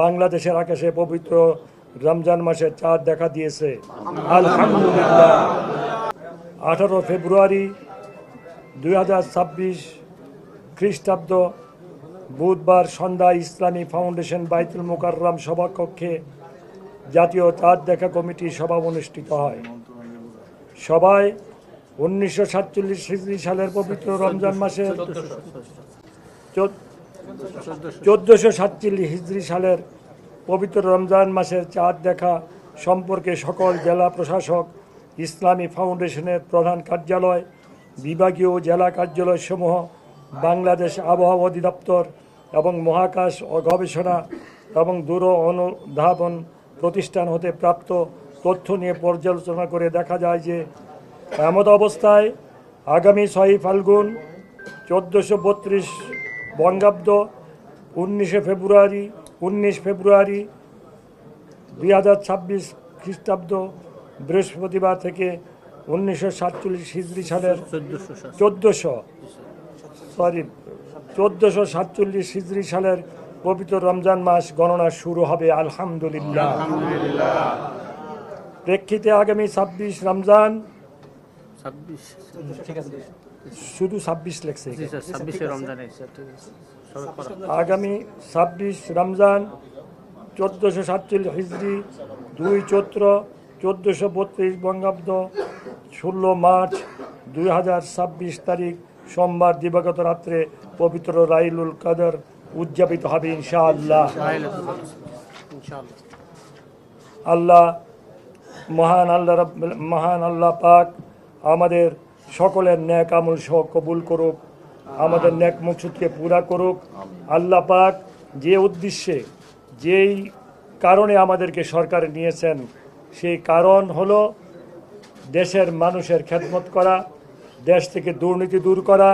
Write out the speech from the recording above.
বাংলাদেশের আকাশে পবিত্র রমজান মাসের চাঁদ দেখা দিয়েছে আলহামদুলিল্লাহ। 18 ফেব্রুয়ারি 2026 খ্রিস্টাব্দ বুধবার সন্ধ্যায় ইসলামী ফাউন্ডেশন বাইতুল মোকাররম সভাকক্ষে জাতীয় চাঁদ দেখা কমিটির সভা অনুষ্ঠিত হয়। সভায় 1947 হিজরি সালের পবিত্র রমজান মাসের 1447 হিজরি সালের পবিত্র রমজান মাসের চাঁদ দেখা সম্পর্কে সকল জেলা প্রশাসক, ইসলামী ফাউন্ডেশনের প্রধান কার্যালয়, বিভাগীয় জেলা কার্যালয়সমূহ, বাংলাদেশ আবহাওয়া অধিদপ্তর এবং মহাকাশ ও গবেষণা এবং দূর অনুধাবন প্রতিষ্ঠান হতে প্রাপ্ত তথ্য নিয়ে পর্যালোচনা করে দেখা যায় যে এমত অবস্থায় আগামী 6 ফাল্গুন 1432 বঙ্গাব্দ 19 ফেব্রুয়ারি 2026 খ্রিস্টাব্দ বৃহস্পতিবার থেকে 1947 হিজরি সালের 1447 হিজরি সালের পবিত্র রমজান মাস গণনা শুরু হবে আলহামদুলিল্লাহ। প্রেক্ষিতে আগামী 26 রমজান, শুধু 26 লেখছে, আগামী 26 রমজান 1447 হিজরি 2 চৈত্র 1432 বঙ্গাব্দ 16 মার্চ 2026 তারিখ সোমবার দিবাগত রাত্রে পবিত্র লাইলুল কদর উদযাপিত হবে ইনশাআল্লাহ। মহান আল্লাহ পাক আমাদের সকলের ন্যাক আমল সহ কবুল করুক, আমাদের ন্যাক মকসুদকে পুরা করুক। আল্লাহ পাক যে উদ্দেশ্যে, যেই কারণে আমাদেরকে সরকারে নিয়েছেন, সেই কারণ হলো দেশের মানুষের খেদমত করা, দেশ থেকে দুর্নীতি দূর করা।